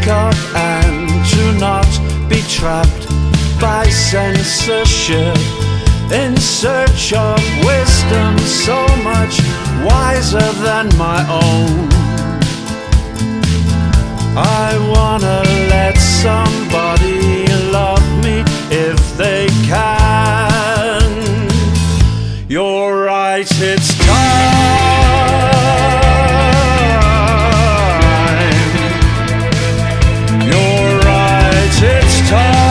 up and to not be trapped by censorship, in search of wisdom so much wiser than my own. I wanna let somebody love me if they can. You're right, it's time. You're right, it's time.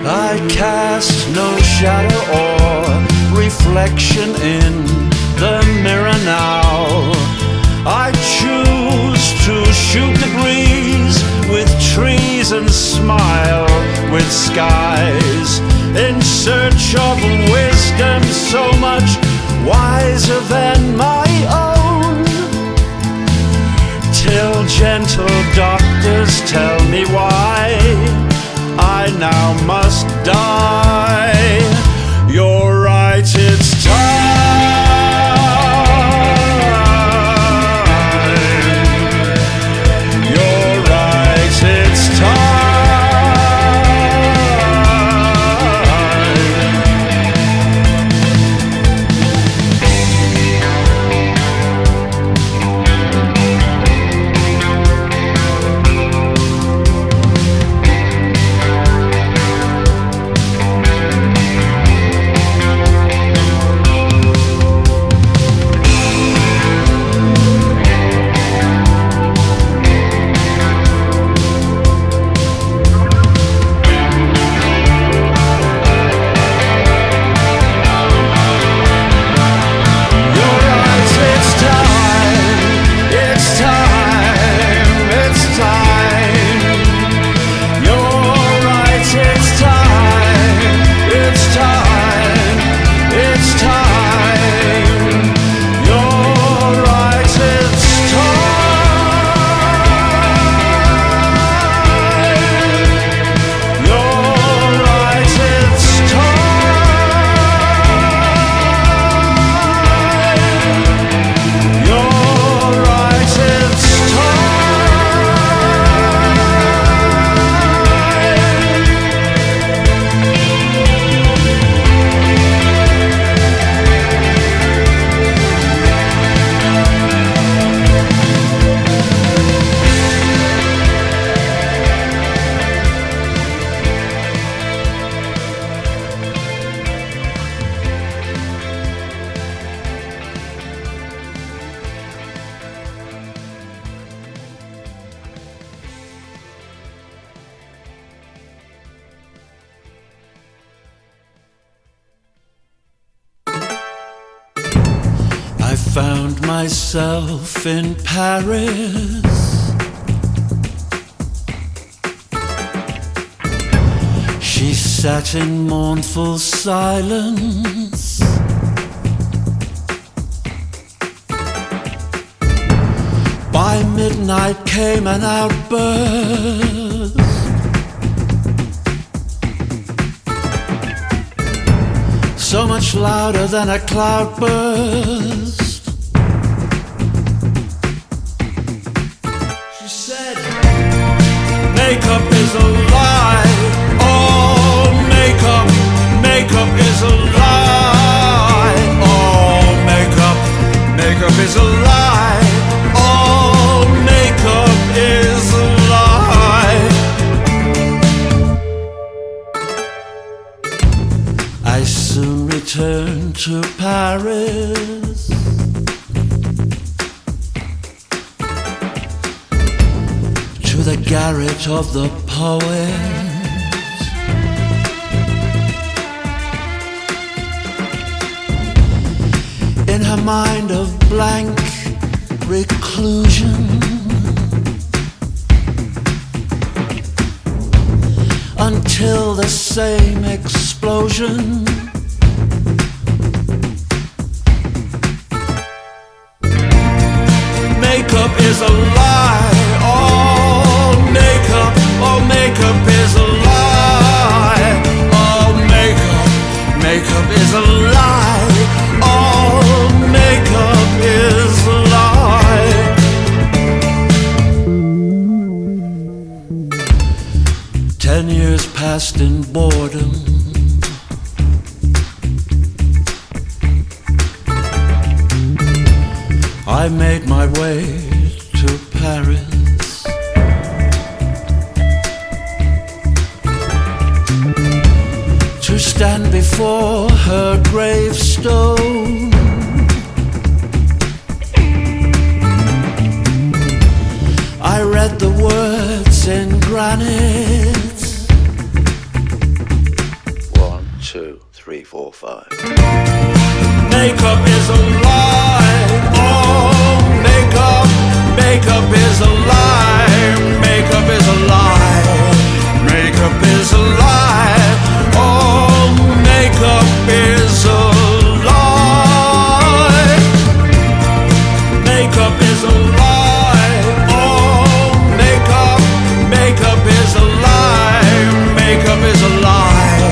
I cast no shadow or reflection in the mirror now. I choose to shoot the breeze with trees and smile with skies, in search of wisdom so much wiser than my own. Till gentle doctors tell me why I now must die. You're right, it's time. You're right, it's found myself in Paris. She sat in mournful silence. By midnight came an outburst. So much louder than a cloudburst. She said, makeup is a lie. Oh, makeup, makeup is a lie. Oh, makeup, makeup is a lie. Oh, makeup is a lie. I soon returned to Paris. To the garret of the poet. In her mind of blank reclusion, until the same explosion makeup is a lie. Oh, makeup is a lie. Oh, makeup is a lie. Oh, lost in boredom. I made my way to Paris, to stand before her gravestone. I read the words in granite. 1, 2, 3, 4, 5. Makeup is a lie. Oh, makeup, makeup is a lie. Makeup is a lie. Makeup is a lie. Oh, makeup is a lie. Makeup is a lie. Oh, makeup, makeup is a lie. Makeup is a lie.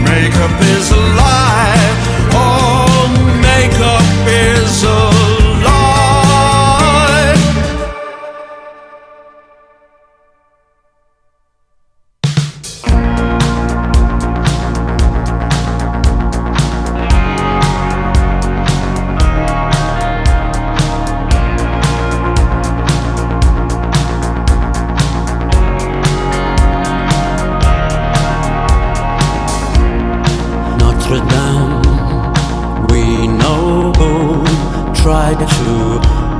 Makeup is a lie. Oh, makeup is a lie. Notre Dame, we know who tried to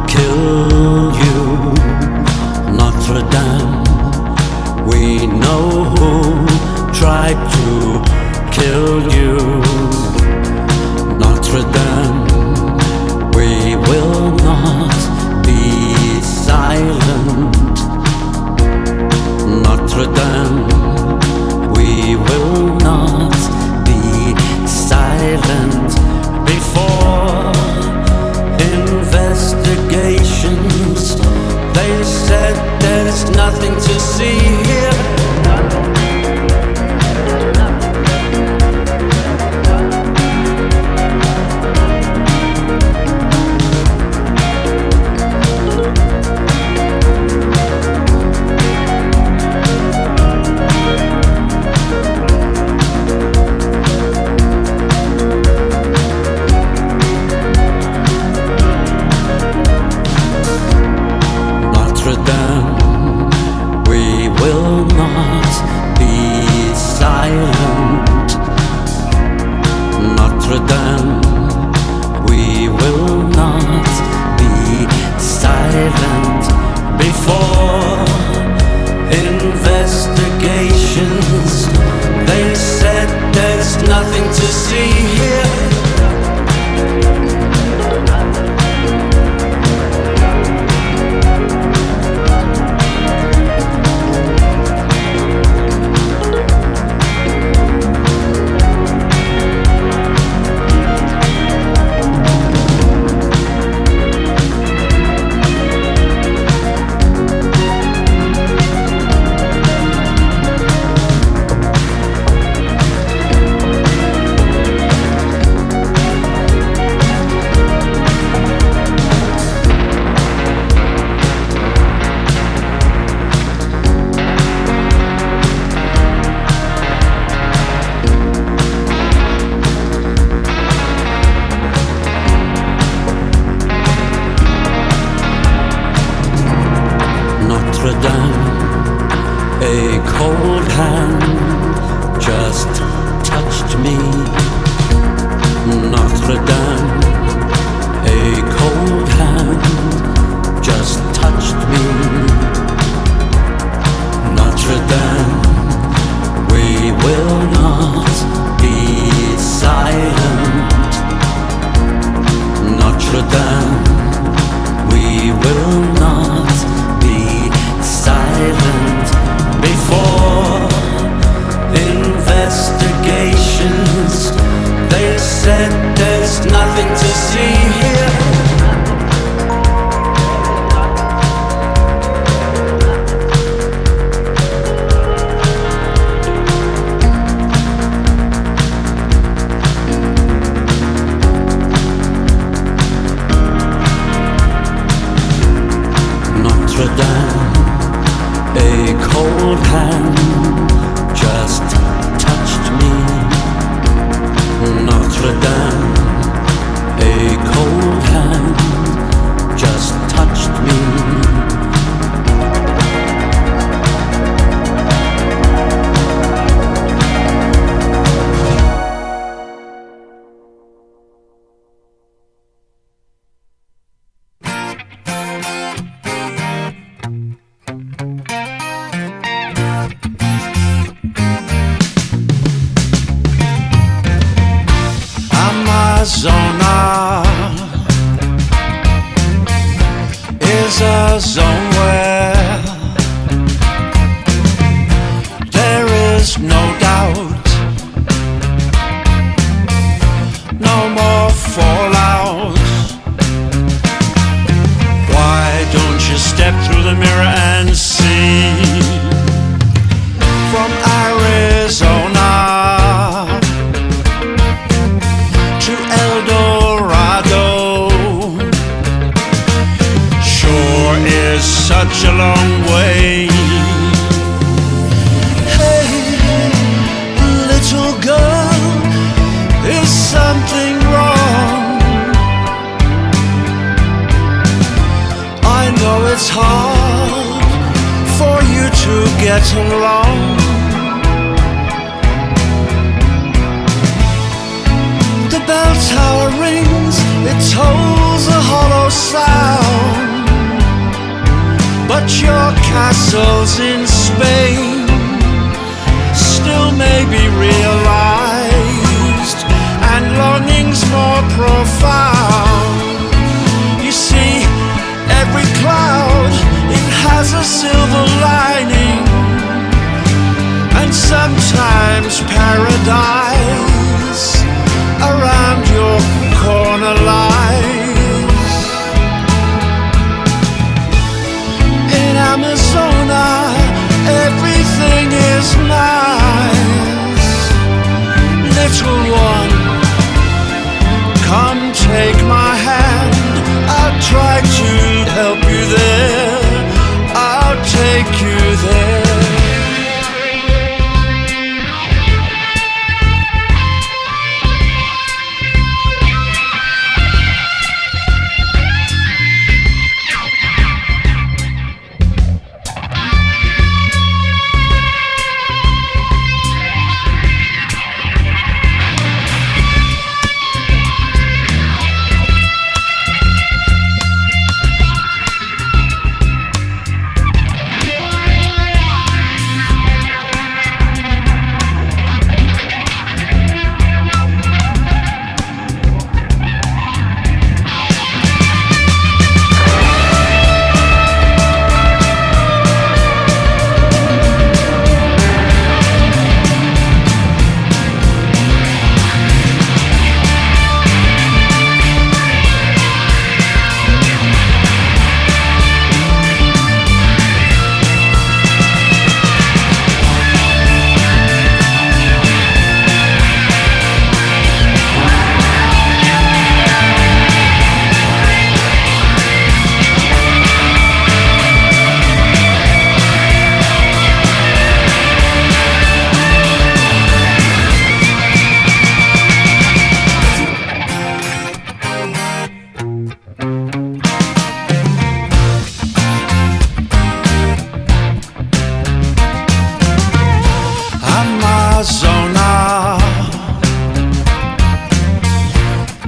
kill you. Notre Dame, we know who tried to kill you. Notre Dame, we will not be silent. Notre Dame, we will not be silent before investigations. They said there's nothing to see here. Notre Dame, we will not be silent. Notre Dame, we will not be silent before investigations. They said there's nothing to see here. Arizona is a zone where there is no doubt, no more fallout. Why don't you step through the mirror and see? From Arizona to El Dorado sure is such a long way. Hey, little girl, is something wrong? I know it's hard for you to get along. The bell tower rings, it tolls a hollow sound, but your castles in Spain still may be realized, and longings more profound. You see, every cloud, it has a silver lining, and sometimes paradise around your corner lies. In Arizona, everything is nice. Little one, come take my hand. I'll try to help you there. I'll take you there.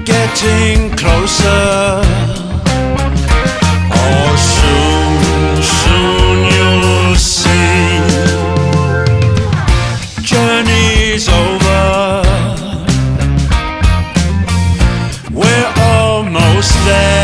Getting closer. Oh, soon, soon you'll see. Journey's over. We're almost there.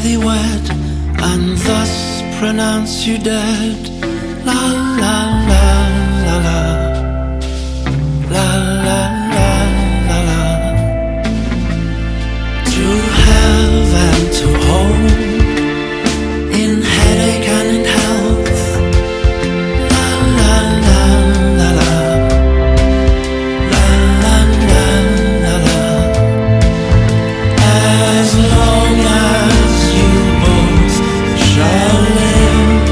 thee wed, and thus pronounce you dead. La la la la la, la la la la la. To have and to hold, in headache and in health. La la la la la, la la la la la. As long as you both shall live,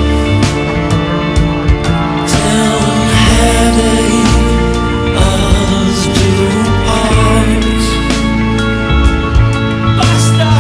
till headache us do part. Basta!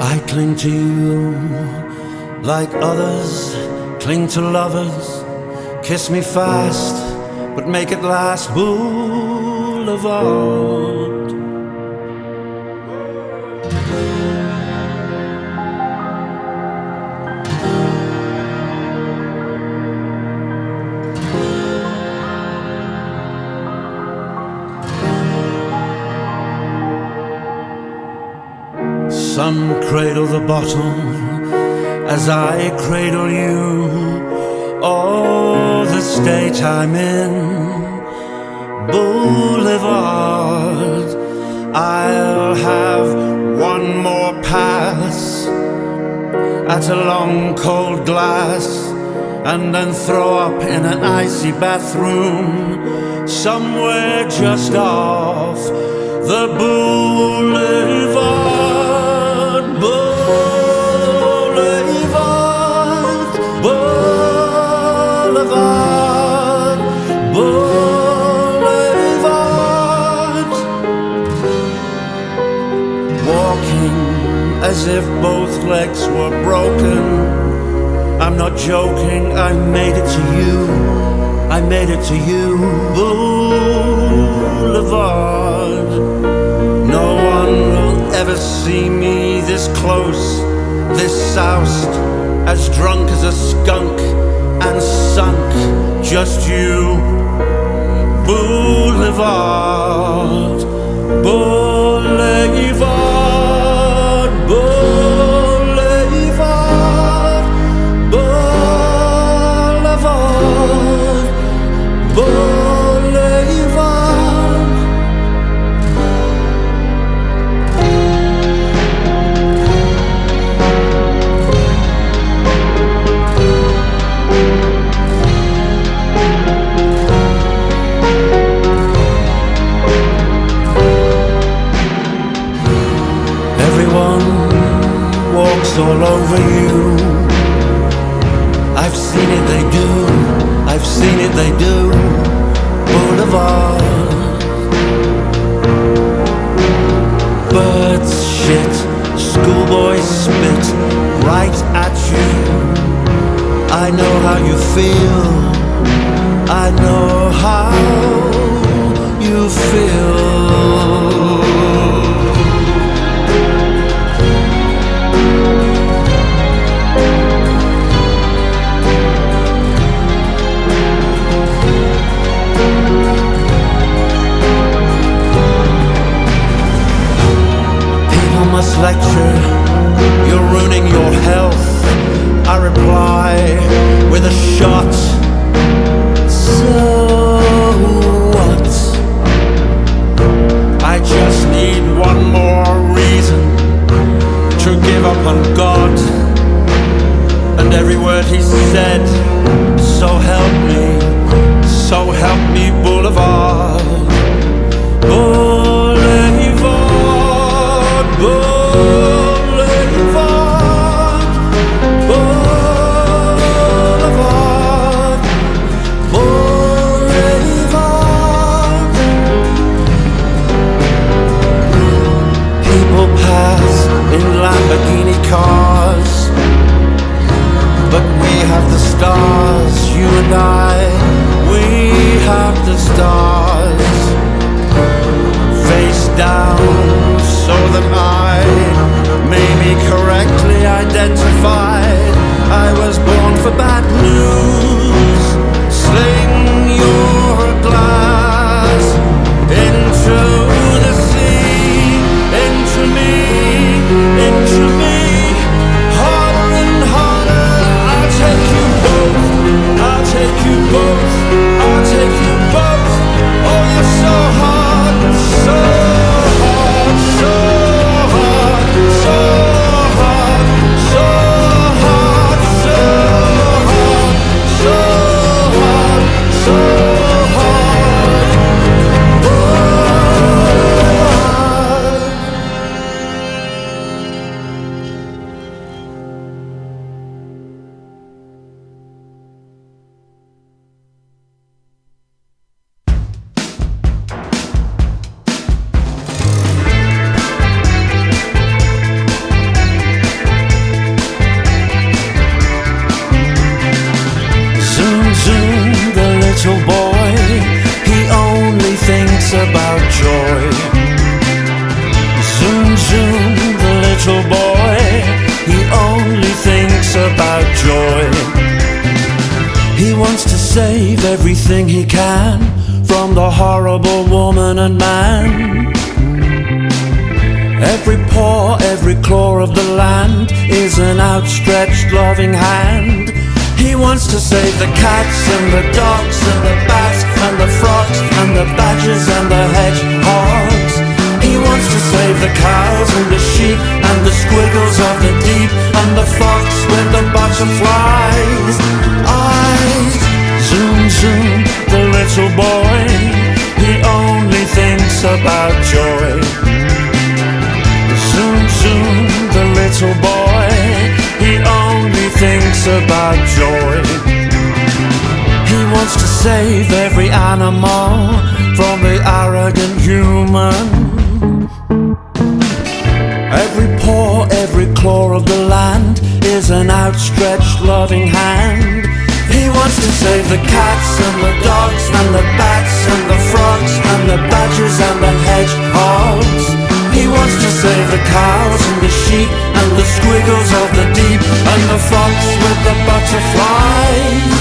I cling to you like others cling to lovers. Kiss me fast, but make it last. Boulevard. Some cradle the bottle as I cradle you. Oh, the state I'm in, Boulevard. I'll have one more pass at a long cold glass, and then throw up in an icy bathroom somewhere just off the boulevard, boulevard, boulevard, boulevard. Walking as if both legs were broken. I'm not joking, I made it to you. I made it to you, boulevard. No one will ever see me this close, this soused, as drunk as a skunk and sunk. Just you, boulevard, boulevard, boulevard, boulevard, boulevard. Everyone walks all over you. I've seen it, they do. I've seen it, they do. Boulevard. Birds shit, schoolboys spit right at you. I know how you feel. I know how you feel. Must lecture, you're ruining your health. I reply with a shot. So what? I just need one more reason to give up on God and every word he said. So help me, boulevard, boulevard, boulevard, boulevard, boulevard. People pass in Lamborghini cars, but we have the stars, you and I, we have the stars. Face down so that I may be correctly identified. I was born for bad news. Sling your glass into the sea, into me, into me. Harder and harder, I'll take you both. I'll take you both. I'll take you both. Oh, you're so hard, so hard, so hard, so hard, so hard, so hard, so hard, so hard. Zoom, zoom, the little boy, he only thinks about joy. Zoom, zoom, the little boy, he only thinks about joy. He wants to save everything he can from the horrible woman and man. Every paw, every claw of the land is an outstretched loving hand. He wants to save the cats and the dogs and the bats and the frogs and the badgers and the hedgehogs. He wants to save the cows and the sheep and the squiggles of the deep and the fox with the butterflies eyes. Zoom, zoom, the little boy, he only thinks about joy. about joy. He wants to save every animal from the arrogant human. Every paw, every claw of the land is an outstretched loving hand. He wants to save the cats and the dogs and the bats and the frogs and the badgers and the hedgehogs. He wants to save the cows and the sheep and the squiggles of the deep and the fox with the butterflies.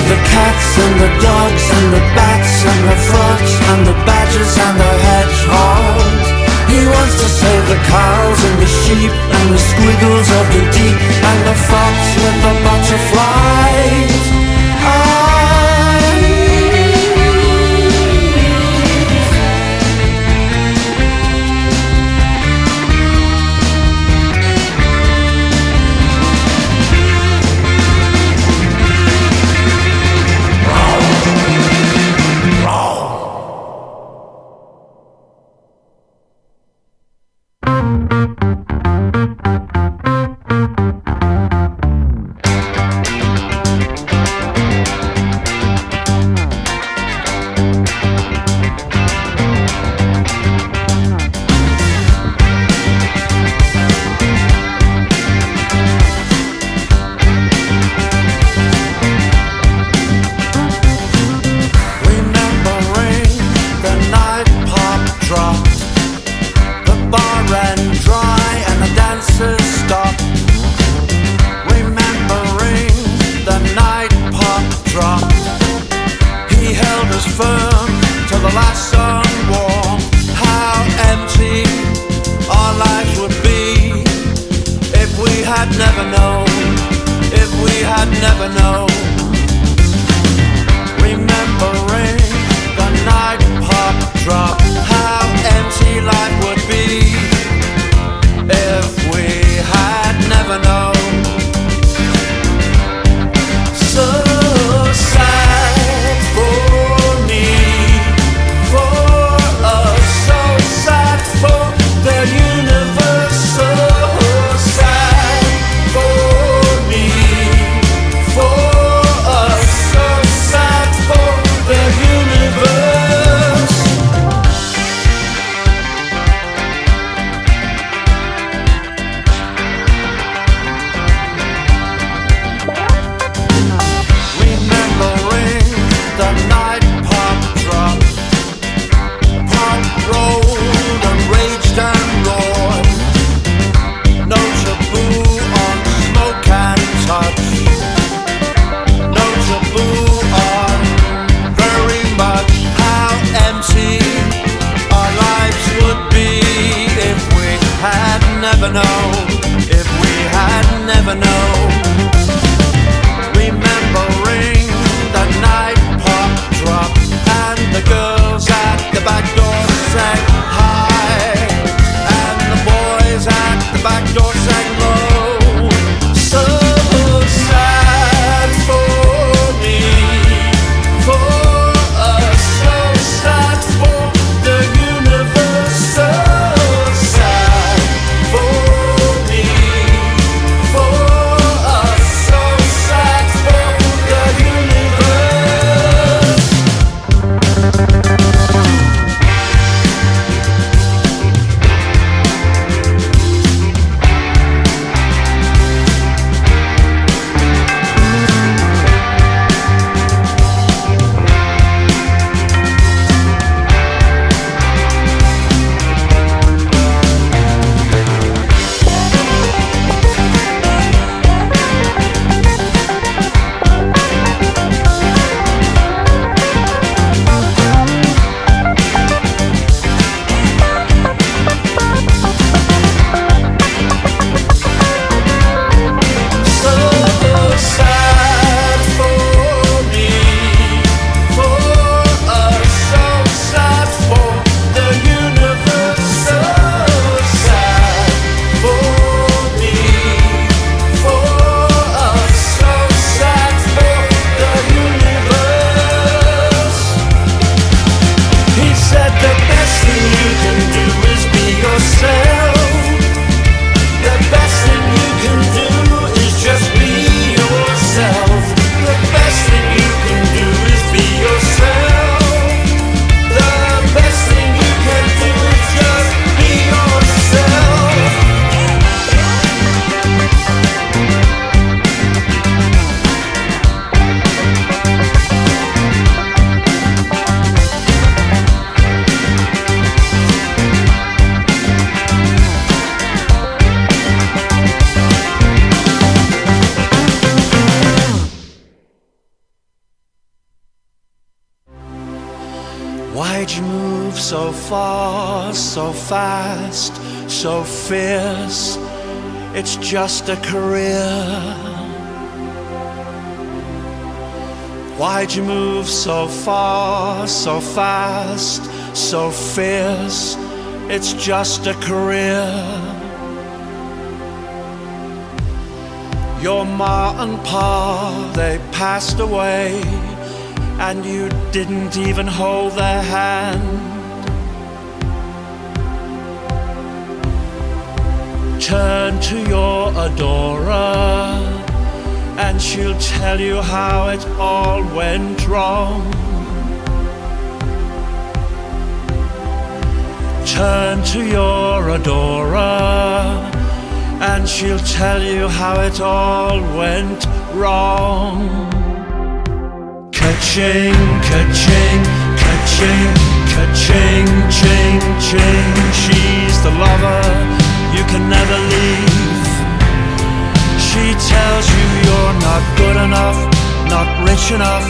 The cats and the dogs and the bats and the frogs and the badgers and the hedgehogs. He wants to save the cows and the sheep and the squiggles of the deep and the fox with the butterflies. For Why'd you move so far, so fast, so fierce? It's just a career. Why'd you move so far, so fast, so fierce? It's just a career. Your ma and pa, they passed away, and you didn't even hold their hand. Turn to your adorer, and she'll tell you how it all went wrong. Turn to your adorer, and she'll tell you how it all went wrong. Ka-ching, ka-ching, ka-ching, ka-ching, ching, ching. She's the lover you can never leave. She tells you you're not good enough, not rich enough,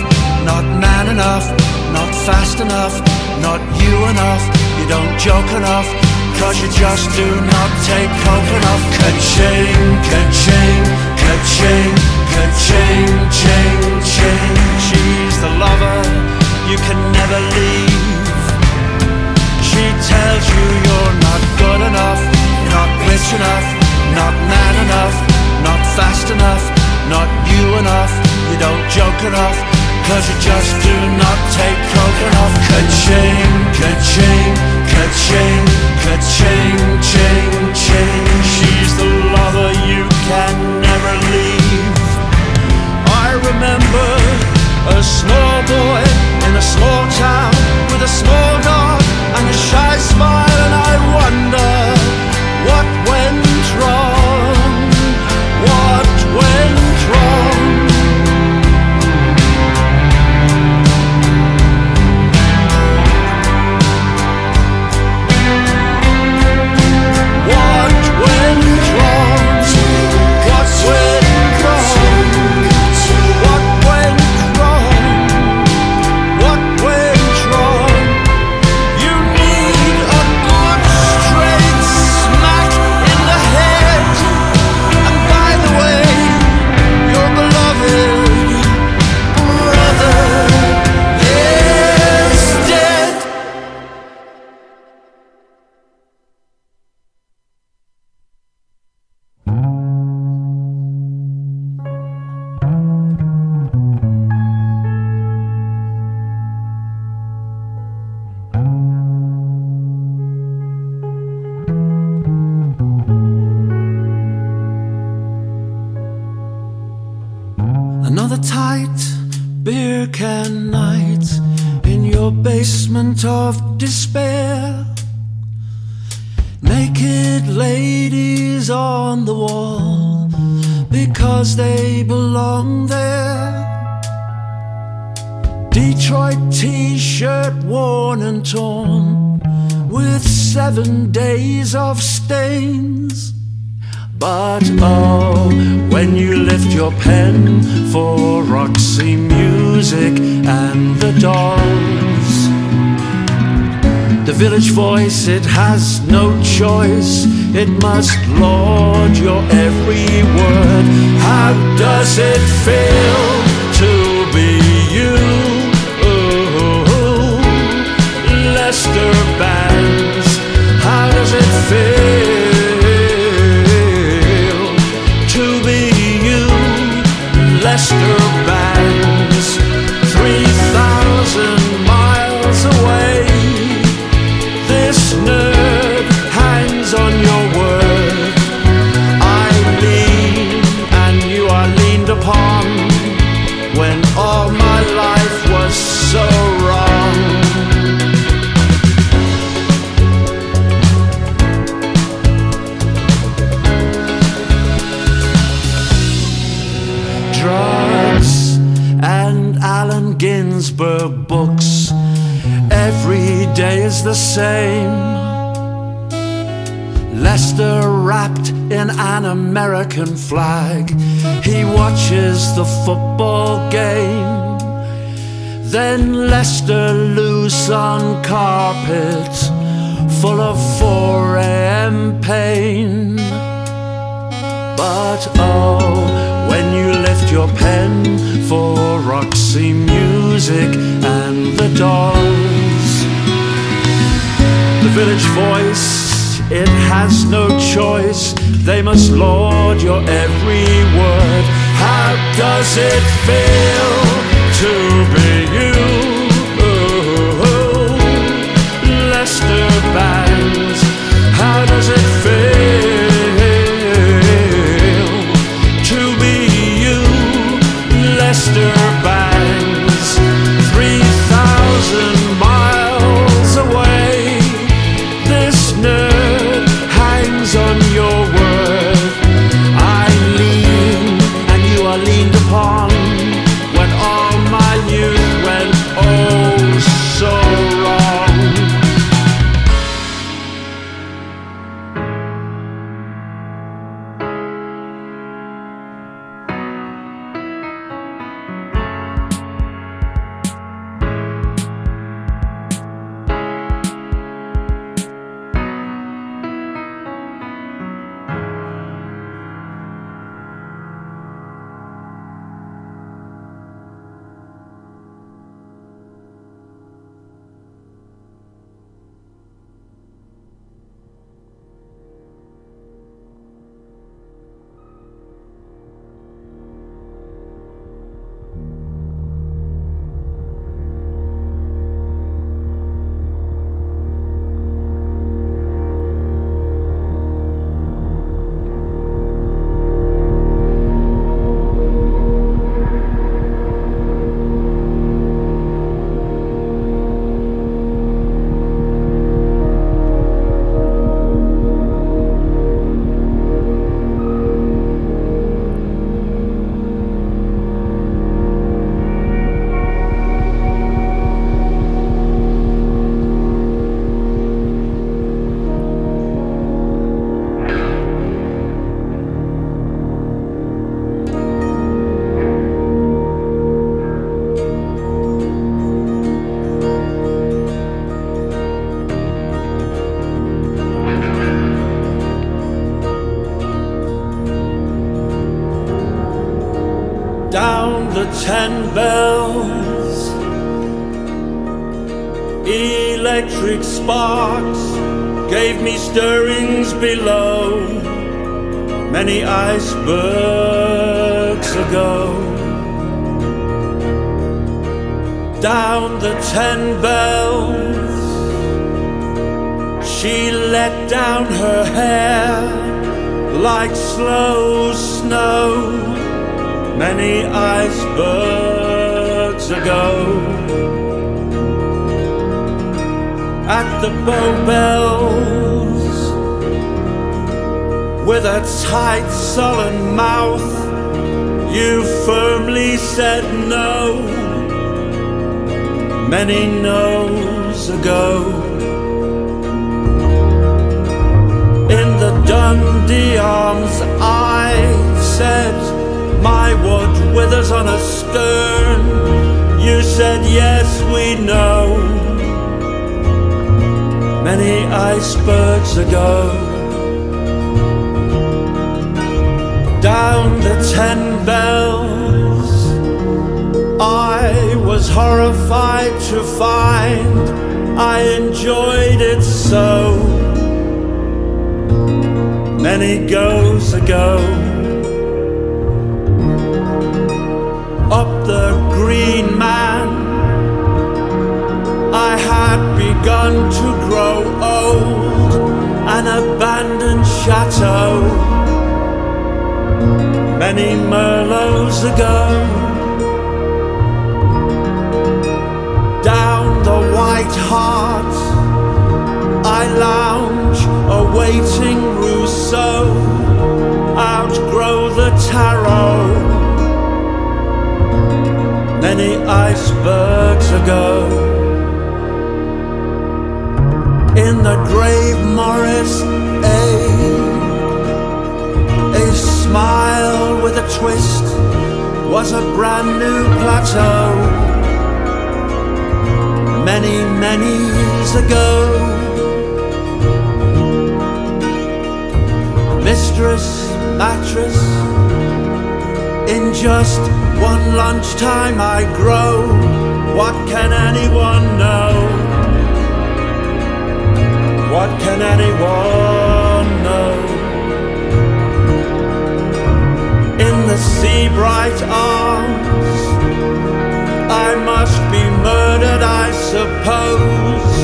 not man enough, not fast enough, not you enough. You don't joke enough, 'cause you just do not take coke enough. Ka-ching, ka-ching, ka-ching, ka-ching, ching, ching. She's the lover you can never leave. She tells you you're not good enough, not rich enough, not man enough, not fast enough, not you enough. You don't joke enough, 'cause you just do not take coke enough. Ka-ching, ka-ching, ka-ching, ka-ching, ching, ching. She's the lover you can never leave. I remember a small boy in a small town with a small dog and a shy smile, and I wonder what went wrong, what went wrong. What went wrong? What went wrong? What went wrong? What went wrong? You need a good straight smack in the head. And by the way, your beloved brother is dead. Another tight beer can night in your basement of despair. Naked ladies on the wall because they belong there. Detroit t-shirt worn and torn with 7 days of stains. But oh, when you lift your pen for Roxy Music and the Dolls, the Village Voice, it has no choice, it must laud your every word. How does it feel to be you? Oh, Leicester bands, how does it feel to be you? Leicester bands, 3,000 miles away. This nerd hangs on your word. I lean and you are leaned upon, when all my life was so wrong. Drugs and Allen Ginsberg books, every day is the same. Lester wrapped in an American flag, he watches the football game. Then Leicester loose on carpet full of 4 AM pain. But oh, when you lift your pen for Roxy Music and the Dolls, the Village Voice, it has no choice, they must laud your every word. How does it feel to be you? Leicester bands, how does it feel to be you? Leicester bands, 3,000 miles away. This nerd hangs on your word. I lean and you are leaned upon, when all my youth went oh so wrong. Down the 10 bells, electric sparks gave me stirrings below, many icebergs ago. Down the 10 bells, she let down her hair like slow snow, many icebergs ago. At the Bow Bells, with a tight sullen mouth, you firmly said no, many no's ago. In the Dundee Arms I said, my wood withers on a stern. You said yes, we know, many icebergs ago. Down the 10 bells, I was horrified to find I enjoyed it so, many goes ago. Up the Green Man, I had begun to grow old, an abandoned chateau, many Merlots ago. Down the White Hart, I lounge, awaiting Rousseau, outgrow the tarot, many icebergs ago. In the grave Morrisey, a smile with a twist was a brand new plateau, many, many years ago. Mistress, mattress, in just one lunchtime I grow. What can anyone know? What can anyone know? In the sea bright arms I must be murdered, I suppose.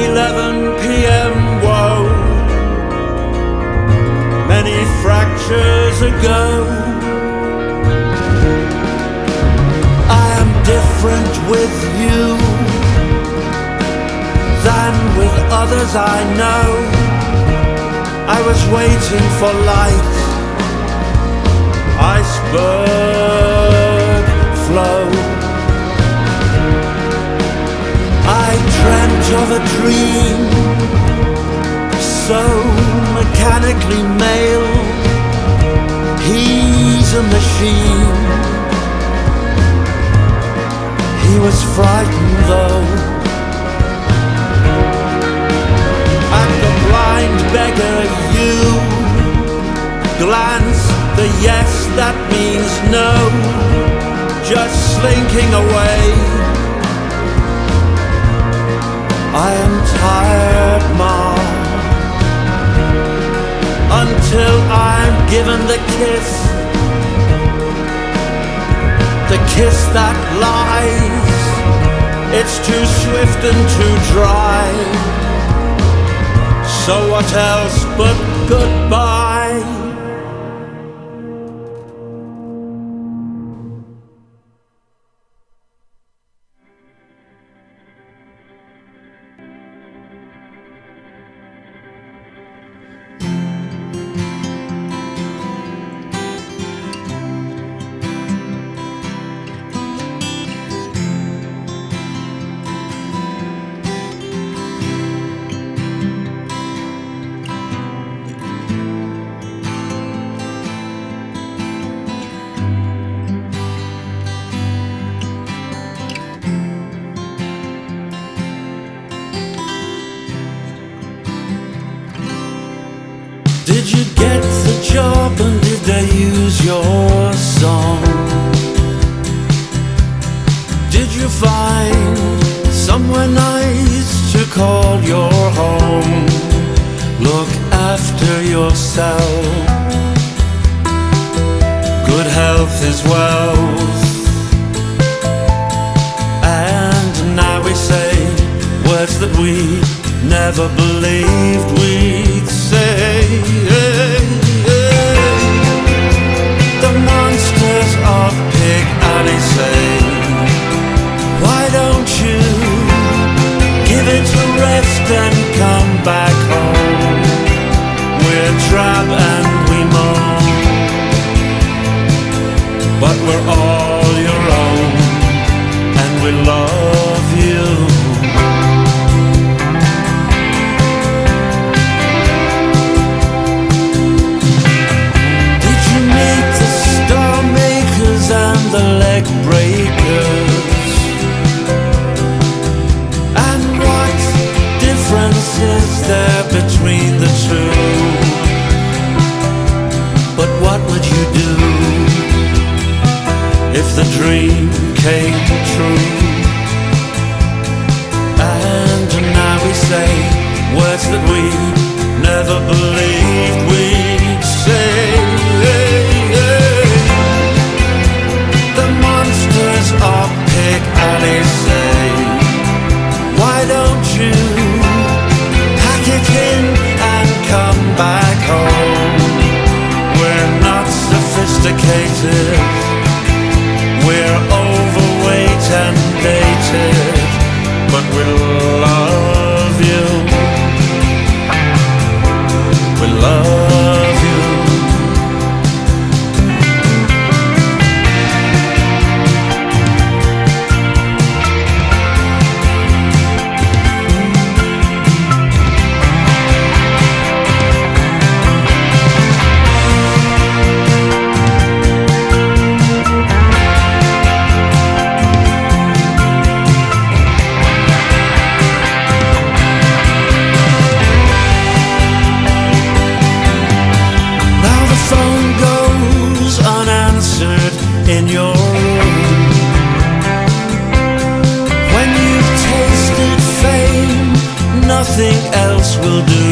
11 p.m. woe. Many fractures ago. I am different with you than with others I know. I was waiting for light. Iceberg flow. I dreamt of a dream so mechanically male. He's a machine. He was frightened though. At the blind beggar you glance, the yes that means no, just slinking away. I am tired, Ma, until I'm given the kiss that lies. It's too swift and too dry. So what else but goodbye? Did you get the job and did they use your song? Did you find somewhere nice to call your home? Look after yourself. Good health is wealth. And now we say words that we never believed we'd say. The monsters of Pig Alley say, why don't you give it a rest and come back home? We're drab and we moan, but we're all your own, and we love you. And the leg breakers, and what difference is there between the two? But what would you do if the dream came true? And now we say words that we never believed we'd say. Of Pig Alley say, why don't you pack it in and come back home? We're not sophisticated, we're overweight and dated, but we love you. We love in your room. When you've tasted fame, nothing else will do.